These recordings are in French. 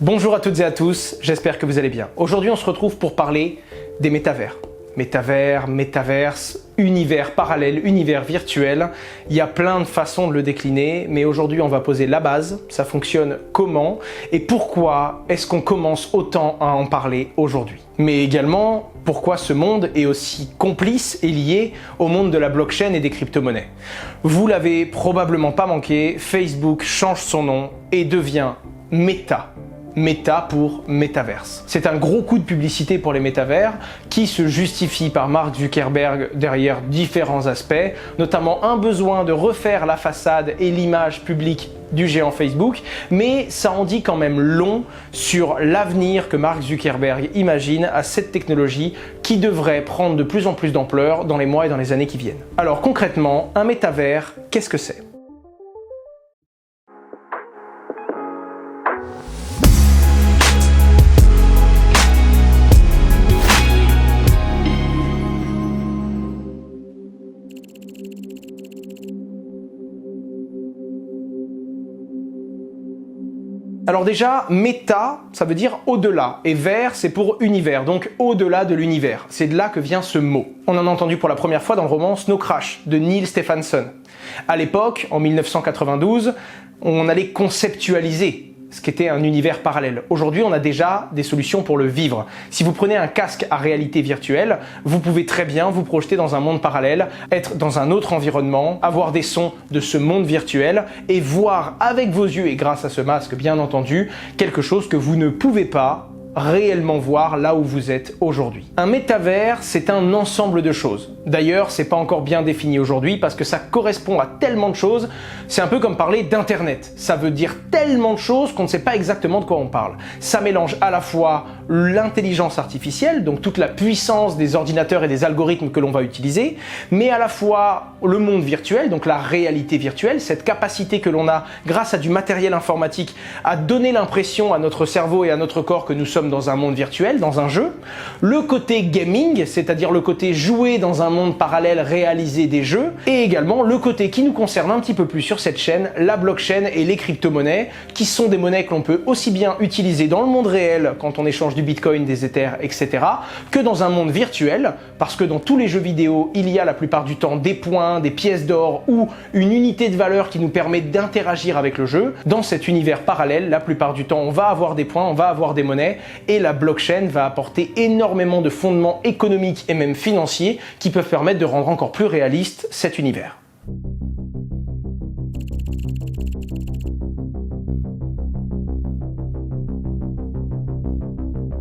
Bonjour à toutes et à tous, j'espère que vous allez bien. Aujourd'hui, on se retrouve pour parler des métavers. Métavers, métaverse, univers parallèle, univers virtuel. Il y a plein de façons de le décliner, mais aujourd'hui, on va poser la base. Ça fonctionne comment et pourquoi est-ce qu'on commence autant à en parler aujourd'hui? Mais également, pourquoi ce monde est aussi complice et lié au monde de la blockchain et des crypto-monnaies. Vous l'avez probablement pas manqué, Facebook change son nom et devient Meta. Meta pour Metaverse. C'est un gros coup de publicité pour les métavers qui se justifie par Mark Zuckerberg derrière différents aspects, notamment un besoin de refaire la façade et l'image publique du géant Facebook, mais ça en dit quand même long sur l'avenir que Mark Zuckerberg imagine à cette technologie qui devrait prendre de plus en plus d'ampleur dans les mois et dans les années qui viennent. Alors concrètement, un métavers, qu'est-ce que c'est ? Alors déjà, méta, ça veut dire au-delà, et vers, c'est pour univers, donc au-delà de l'univers. C'est de là que vient ce mot. On en a entendu pour la première fois dans le roman Snow Crash de Neil Stephenson. À l'époque, en 1992, on allait conceptualiser ce qu'était un univers parallèle. Aujourd'hui, on a déjà des solutions pour le vivre. Si vous prenez un casque à réalité virtuelle, vous pouvez très bien vous projeter dans un monde parallèle, être dans un autre environnement, avoir des sons de ce monde virtuel et voir avec vos yeux et grâce à ce masque, bien entendu, quelque chose que vous ne pouvez pas réellement voir là où vous êtes aujourd'hui. Un métavers, c'est un ensemble de choses. D'ailleurs, c'est pas encore bien défini aujourd'hui parce que ça correspond à tellement de choses. C'est un peu comme parler d'internet. Ça veut dire tellement de choses qu'on ne sait pas exactement de quoi on parle. Ça mélange à la fois l'intelligence artificielle, donc toute la puissance des ordinateurs et des algorithmes que l'on va utiliser, mais à la fois le monde virtuel, donc la réalité virtuelle, cette capacité que l'on a grâce à du matériel informatique à donner l'impression à notre cerveau et à notre corps que nous sommes dans un monde virtuel, dans un jeu. Le côté gaming, c'est-à-dire le côté jouer dans un monde parallèle, réaliser des jeux. Et également le côté qui nous concerne un petit peu plus sur cette chaîne, la blockchain et les crypto-monnaies, qui sont des monnaies que l'on peut aussi bien utiliser dans le monde réel, quand on échange du bitcoin, des ethers, etc., que dans un monde virtuel, parce que dans tous les jeux vidéo, il y a la plupart du temps des points, des pièces d'or ou une unité de valeur qui nous permet d'interagir avec le jeu. Dans cet univers parallèle, la plupart du temps, on va avoir des points, on va avoir des monnaies, et la blockchain va apporter énormément de fondements économiques et même financiers qui peuvent permettre de rendre encore plus réaliste cet univers.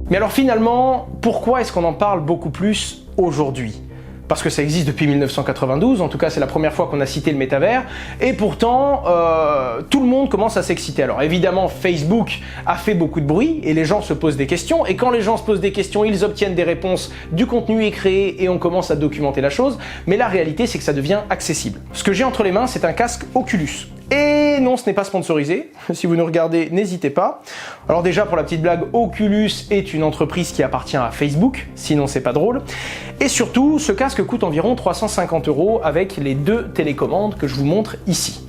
Mais alors finalement, pourquoi est-ce qu'on en parle beaucoup plus aujourd'hui ? Parce que ça existe depuis 1992, en tout cas c'est la première fois qu'on a cité le métavers, et pourtant tout le monde commence à s'exciter. Alors évidemment Facebook a fait beaucoup de bruit et les gens se posent des questions, et quand les gens se posent des questions, ils obtiennent des réponses, du contenu est créé et on commence à documenter la chose, mais la réalité c'est que ça devient accessible. Ce que j'ai entre les mains c'est un casque Oculus. Et non, ce n'est pas sponsorisé. Si vous nous regardez, n'hésitez pas. Alors déjà, pour la petite blague, Oculus est une entreprise qui appartient à Facebook, sinon c'est pas drôle. Et surtout, ce casque coûte environ 350 € avec les deux télécommandes que je vous montre ici.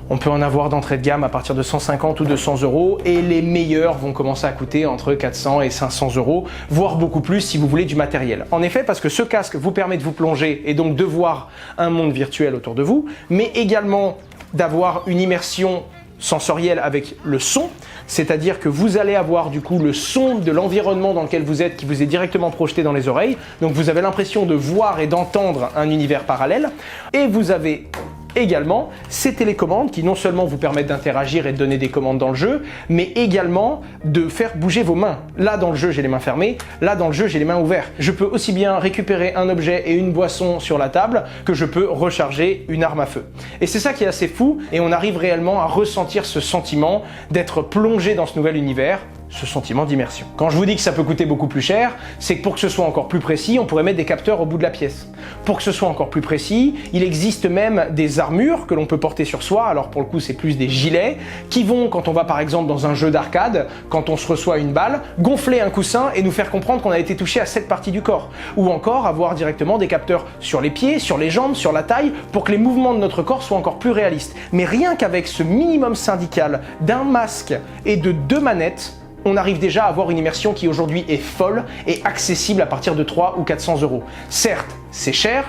On peut en avoir d'entrée de gamme à partir de 150 ou 200 € et les meilleurs vont commencer à coûter entre 400 et 500 €, voire beaucoup plus si vous voulez du matériel. En effet, parce que ce casque vous permet de vous plonger et donc de voir un monde virtuel autour de vous, mais également d'avoir une immersion sensorielle avec le son, c'est-à-dire que vous allez avoir du coup le son de l'environnement dans lequel vous êtes qui vous est directement projeté dans les oreilles, donc vous avez l'impression de voir et d'entendre un univers parallèle, et vous avez également ces télécommandes qui non seulement vous permettent d'interagir et de donner des commandes dans le jeu, mais également de faire bouger vos mains. Là dans le jeu j'ai les mains fermées, là dans le jeu j'ai les mains ouvertes. Je peux aussi bien récupérer un objet et une boisson sur la table que je peux recharger une arme à feu. Et c'est ça qui est assez fou, et on arrive réellement à ressentir ce sentiment d'être plongé dans ce nouvel univers, ce sentiment d'immersion. Quand je vous dis que ça peut coûter beaucoup plus cher, c'est que pour que ce soit encore plus précis, on pourrait mettre des capteurs au bout de la pièce. Pour que ce soit encore plus précis, il existe même des armures que l'on peut porter sur soi, alors pour le coup c'est plus des gilets, qui vont, quand on va par exemple dans un jeu d'arcade, quand on se reçoit une balle, gonfler un coussin et nous faire comprendre qu'on a été touché à cette partie du corps. Ou encore avoir directement des capteurs sur les pieds, sur les jambes, sur la taille, pour que les mouvements de notre corps soient encore plus réalistes. Mais rien qu'avec ce minimum syndical d'un masque et de 2 manettes, on arrive déjà à avoir une immersion qui aujourd'hui est folle et accessible à partir de 300 ou 400 €. Certes, c'est cher,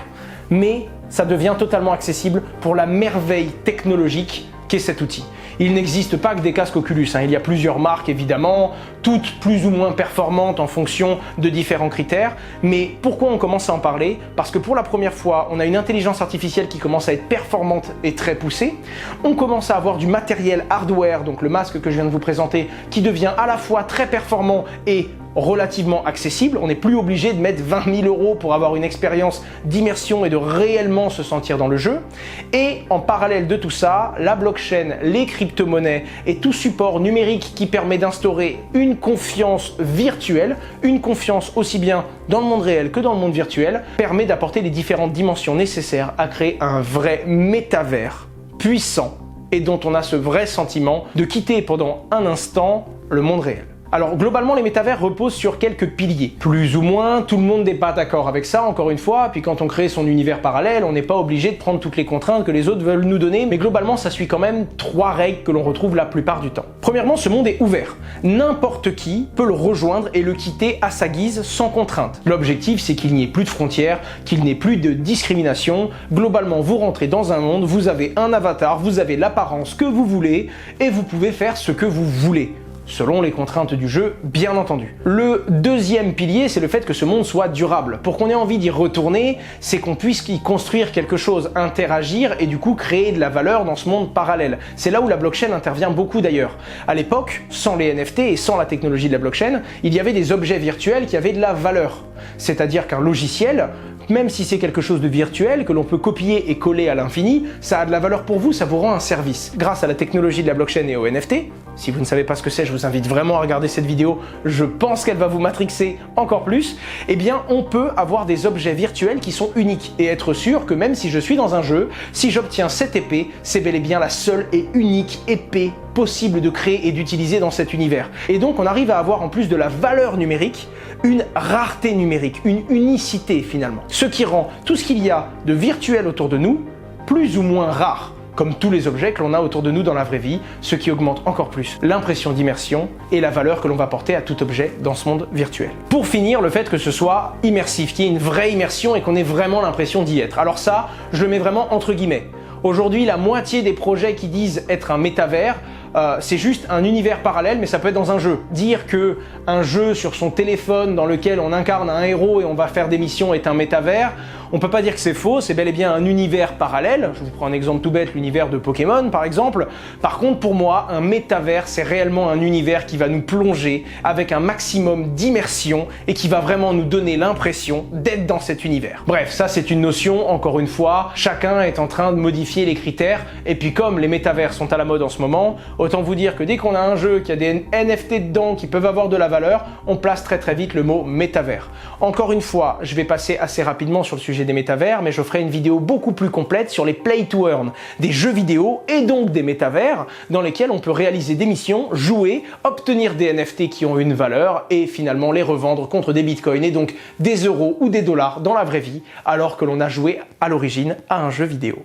mais ça devient totalement accessible pour la merveille technologique qu'est cet outil. Il n'existe pas que des casques Oculus, il y a plusieurs marques évidemment, toutes plus ou moins performantes en fonction de différents critères. Mais pourquoi on commence à en parler? Parce que pour la première fois, on a une intelligence artificielle qui commence à être performante et très poussée. On commence à avoir du matériel hardware, donc le masque que je viens de vous présenter, qui devient à la fois très performant et relativement accessible. On n'est plus obligé de mettre 20 000 € pour avoir une expérience d'immersion et de réellement se sentir dans le jeu. Et en parallèle de tout ça, la blockchain, les crypto-monnaies et tout support numérique qui permet d'instaurer une confiance virtuelle, une confiance aussi bien dans le monde réel que dans le monde virtuel, permet d'apporter les différentes dimensions nécessaires à créer un vrai métavers puissant et dont on a ce vrai sentiment de quitter pendant un instant le monde réel. Alors globalement, les métavers reposent sur quelques piliers. Plus ou moins, tout le monde n'est pas d'accord avec ça, encore une fois, puis quand on crée son univers parallèle, on n'est pas obligé de prendre toutes les contraintes que les autres veulent nous donner, mais globalement, ça suit quand même 3 règles que l'on retrouve la plupart du temps. Premièrement, ce monde est ouvert. N'importe qui peut le rejoindre et le quitter à sa guise sans contrainte. L'objectif, c'est qu'il n'y ait plus de frontières, qu'il n'ait plus de discrimination. Globalement, vous rentrez dans un monde, vous avez un avatar, vous avez l'apparence que vous voulez, et vous pouvez faire ce que vous voulez. Selon les contraintes du jeu, bien entendu. Le deuxième pilier, c'est le fait que ce monde soit durable. Pour qu'on ait envie d'y retourner, c'est qu'on puisse y construire quelque chose, interagir et du coup créer de la valeur dans ce monde parallèle. C'est là où la blockchain intervient beaucoup d'ailleurs. À l'époque, sans les NFT et sans la technologie de la blockchain, il y avait des objets virtuels qui avaient de la valeur. C'est-à-dire qu'un logiciel, même si c'est quelque chose de virtuel, que l'on peut copier et coller à l'infini, ça a de la valeur pour vous, ça vous rend un service. Grâce à la technologie de la blockchain et aux NFT, si vous ne savez pas ce que c'est, je vous invite vraiment à regarder cette vidéo, je pense qu'elle va vous matrixer encore plus, eh bien on peut avoir des objets virtuels qui sont uniques et être sûr que même si je suis dans un jeu, si j'obtiens cette épée, c'est bel et bien la seule et unique épée possible de créer et d'utiliser dans cet univers. Et donc on arrive à avoir en plus de la valeur numérique, une rareté numérique, une unicité finalement. Ce qui rend tout ce qu'il y a de virtuel autour de nous plus ou moins rare, comme tous les objets que l'on a autour de nous dans la vraie vie, ce qui augmente encore plus l'impression d'immersion et la valeur que l'on va porter à tout objet dans ce monde virtuel. Pour finir, le fait que ce soit immersif, qu'il y ait une vraie immersion et qu'on ait vraiment l'impression d'y être. Alors ça, je le mets vraiment entre guillemets. Aujourd'hui, la moitié des projets qui disent être un métavers, c'est juste un univers parallèle, mais ça peut être dans un jeu. Dire que un jeu sur son téléphone dans lequel on incarne un héros et on va faire des missions est un métavers, on peut pas dire que c'est faux, c'est bel et bien un univers parallèle. Je vous prends un exemple tout bête, l'univers de Pokémon par exemple. Par contre, pour moi, un métavers, c'est réellement un univers qui va nous plonger avec un maximum d'immersion et qui va vraiment nous donner l'impression d'être dans cet univers. Bref, ça c'est une notion, encore une fois, chacun est en train de modifier les critères, et puis comme les métavers sont à la mode en ce moment, autant vous dire que dès qu'on a un jeu qui a des NFT dedans qui peuvent avoir de la valeur, on place très très vite le mot métavers. Encore une fois, je vais passer assez rapidement sur le sujet des métavers, mais je ferai une vidéo beaucoup plus complète sur les play to earn, des jeux vidéo et donc des métavers dans lesquels on peut réaliser des missions, jouer, obtenir des NFT qui ont une valeur et finalement les revendre contre des bitcoins et donc des euros ou des dollars dans la vraie vie alors que l'on a joué à l'origine à un jeu vidéo.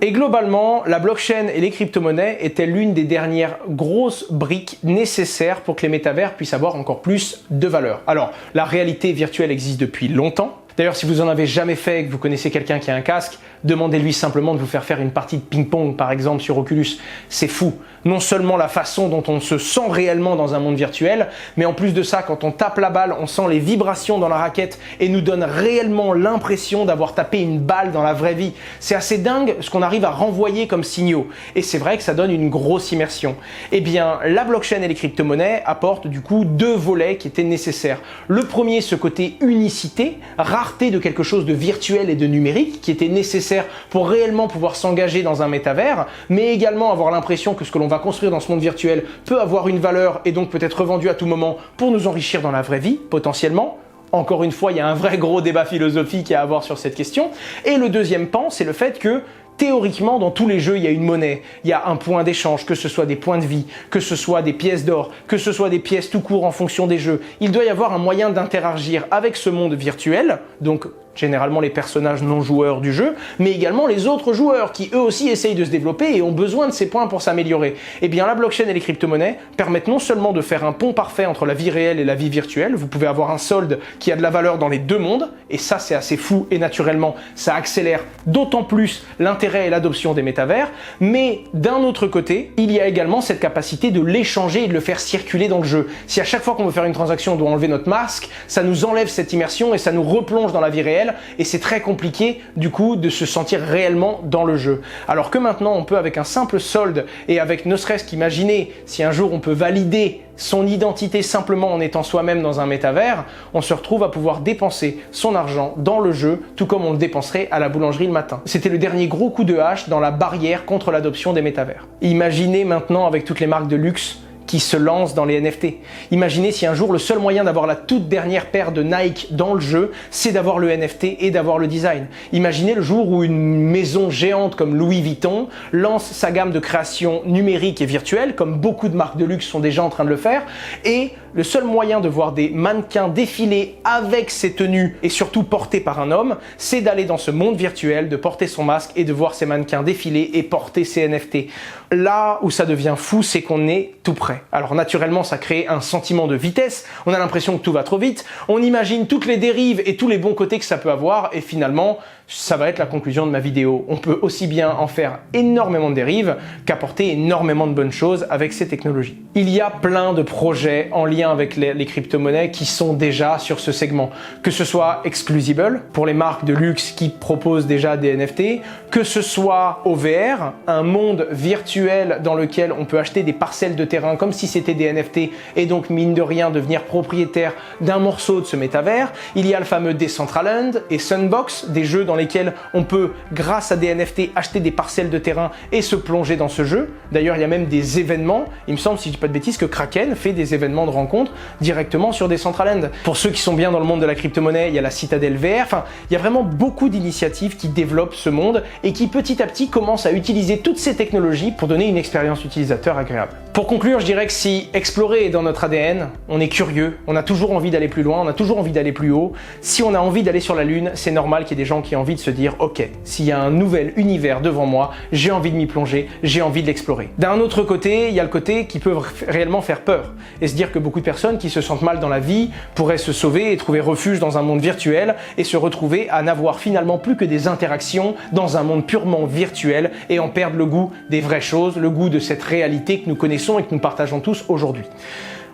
Et globalement, la blockchain et les crypto-monnaies étaient l'une des dernières grosses briques nécessaires pour que les métavers puissent avoir encore plus de valeur. Alors, la réalité virtuelle existe depuis longtemps. D'ailleurs, si vous en avez jamais fait et que vous connaissez quelqu'un qui a un casque, demandez-lui simplement de vous faire faire une partie de ping-pong, par exemple, sur Oculus. C'est fou. Non seulement la façon dont on se sent réellement dans un monde virtuel, mais en plus de ça, quand on tape la balle, on sent les vibrations dans la raquette et nous donne réellement l'impression d'avoir tapé une balle dans la vraie vie. C'est assez dingue ce qu'on arrive à renvoyer comme signaux. Et c'est vrai que ça donne une grosse immersion. Eh bien, la blockchain et les crypto-monnaies apportent du coup 2 volets qui étaient nécessaires. Le premier, ce côté unicité, rareté de quelque chose de virtuel et de numérique qui était nécessaire pour réellement pouvoir s'engager dans un métavers, mais également avoir l'impression que ce que l'on va construire dans ce monde virtuel peut avoir une valeur et donc peut être revendu à tout moment pour nous enrichir dans la vraie vie, potentiellement. Encore une fois, il y a un vrai gros débat philosophique à avoir sur cette question. Et le deuxième pan, c'est le fait que théoriquement, dans tous les jeux, il y a une monnaie, il y a un point d'échange, que ce soit des points de vie, que ce soit des pièces d'or, que ce soit des pièces tout court en fonction des jeux. Il doit y avoir un moyen d'interagir avec ce monde virtuel, donc généralement les personnages non joueurs du jeu, mais également les autres joueurs qui eux aussi essayent de se développer et ont besoin de ces points pour s'améliorer. Eh bien la blockchain et les crypto-monnaies permettent non seulement de faire un pont parfait entre la vie réelle et la vie virtuelle, vous pouvez avoir un solde qui a de la valeur dans les deux mondes, et ça c'est assez fou et naturellement ça accélère d'autant plus l'intérêt et l'adoption des métavers, mais d'un autre côté, il y a également cette capacité de l'échanger et de le faire circuler dans le jeu. Si à chaque fois qu'on veut faire une transaction on doit enlever notre masque, ça nous enlève cette immersion et ça nous replonge dans la vie réelle, et c'est très compliqué du coup de se sentir réellement dans le jeu. Alors que maintenant on peut avec un simple solde et avec ne serait-ce qu'imaginer si un jour on peut valider son identité simplement en étant soi-même dans un métavers, on se retrouve à pouvoir dépenser son argent dans le jeu tout comme on le dépenserait à la boulangerie le matin. C'était le dernier gros coup de hache dans la barrière contre l'adoption des métavers. Imaginez maintenant avec toutes les marques de luxe qui se lancent dans les NFT. Imaginez si un jour le seul moyen d'avoir la toute dernière paire de Nike dans le jeu, c'est d'avoir le NFT et d'avoir le design. Imaginez le jour où une maison géante comme Louis Vuitton lance sa gamme de création numérique et virtuelle, comme beaucoup de marques de luxe sont déjà en train de le faire, et le seul moyen de voir des mannequins défiler avec ces tenues et surtout portés par un homme, c'est d'aller dans ce monde virtuel, de porter son masque et de voir ces mannequins défiler et porter ces NFT. Là où ça devient fou, c'est qu'on est tout près. Alors naturellement, ça crée un sentiment de vitesse, on a l'impression que tout va trop vite, on imagine toutes les dérives et tous les bons côtés que ça peut avoir, et finalement, ça va être la conclusion de ma vidéo. On peut aussi bien en faire énormément de dérives qu'apporter énormément de bonnes choses avec ces technologies. Il y a plein de projets en lien avec les crypto-monnaies qui sont déjà sur ce segment. Que ce soit Exclusible, pour les marques de luxe qui proposent déjà des NFT, que ce soit OVR, un monde virtuel dans lequel on peut acheter des parcelles de terrain comme si c'était des NFT et donc mine de rien devenir propriétaire d'un morceau de ce métavers. Il y a le fameux Decentraland et Sandbox, des jeux dans lesquels on peut, grâce à des NFT, acheter des parcelles de terrain et se plonger dans ce jeu. D'ailleurs, il y a même des événements, il me semble, si je dis pas de bêtises, que Kraken fait des événements de rencontres directement sur Decentraland. Pour ceux qui sont bien dans le monde de la crypto-monnaie, il y a la Citadel VR, enfin, il y a vraiment beaucoup d'initiatives qui développent ce monde et qui petit à petit commencent à utiliser toutes ces technologies pour donner une expérience utilisateur agréable. Pour conclure, je dirais que si explorer est dans notre ADN, on est curieux, on a toujours envie d'aller plus loin, on a toujours envie d'aller plus haut. Si on a envie d'aller sur la Lune, c'est normal qu'il y ait des gens qui ont envie de se dire « Ok, s'il y a un nouvel univers devant moi, j'ai envie de m'y plonger, j'ai envie de l'explorer. » D'un autre côté, il y a le côté qui peut réellement faire peur et se dire que beaucoup de personnes qui se sentent mal dans la vie pourraient se sauver et trouver refuge dans un monde virtuel et se retrouver à n'avoir finalement plus que des interactions dans un monde purement virtuel et en perdre le goût des vraies choses, le goût de cette réalité que nous connaissons et que nous partageons tous aujourd'hui.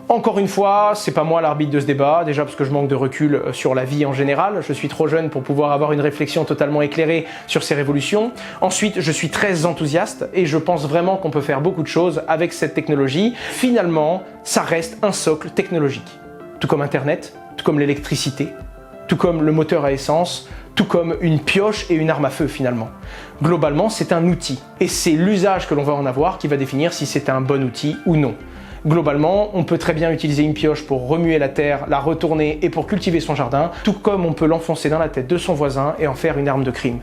Encore une fois, c'est pas moi l'arbitre de ce débat, déjà parce que je manque de recul sur la vie en général, je suis trop jeune pour pouvoir avoir une réflexion totalement éclairée sur ces révolutions. Ensuite, je suis très enthousiaste et je pense vraiment qu'on peut faire beaucoup de choses avec cette technologie. Finalement, ça reste un socle technologique. Tout comme Internet, tout comme l'électricité, tout comme le moteur à essence, tout comme une pioche et une arme à feu finalement. Globalement, c'est un outil et c'est l'usage que l'on va en avoir qui va définir si c'est un bon outil ou non. Globalement, on peut très bien utiliser une pioche pour remuer la terre, la retourner et pour cultiver son jardin, tout comme on peut l'enfoncer dans la tête de son voisin et en faire une arme de crime.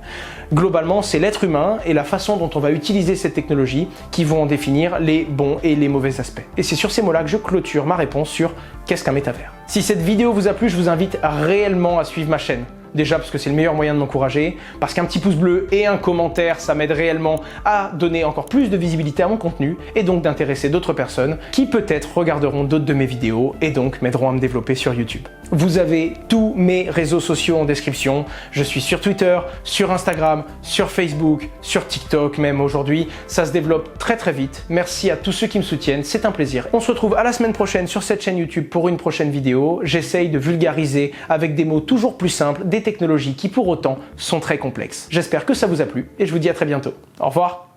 Globalement, c'est l'être humain et la façon dont on va utiliser cette technologie qui vont en définir les bons et les mauvais aspects. Et c'est sur ces mots-là que je clôture ma réponse sur qu'est-ce qu'un métavers. Si cette vidéo vous a plu, je vous invite réellement à suivre ma chaîne. Déjà parce que c'est le meilleur moyen de m'encourager, parce qu'un petit pouce bleu et un commentaire, ça m'aide réellement à donner encore plus de visibilité à mon contenu et donc d'intéresser d'autres personnes qui peut-être regarderont d'autres de mes vidéos et donc m'aideront à me développer sur YouTube. Vous avez tous mes réseaux sociaux en description. Je suis sur Twitter, sur Instagram, sur Facebook, sur TikTok même aujourd'hui. Ça se développe très très vite. Merci à tous ceux qui me soutiennent, c'est un plaisir. On se retrouve à la semaine prochaine sur cette chaîne YouTube pour une prochaine vidéo. J'essaye de vulgariser avec des mots toujours plus simples, des technologies qui pour autant sont très complexes. J'espère que ça vous a plu et je vous dis à très bientôt. Au revoir.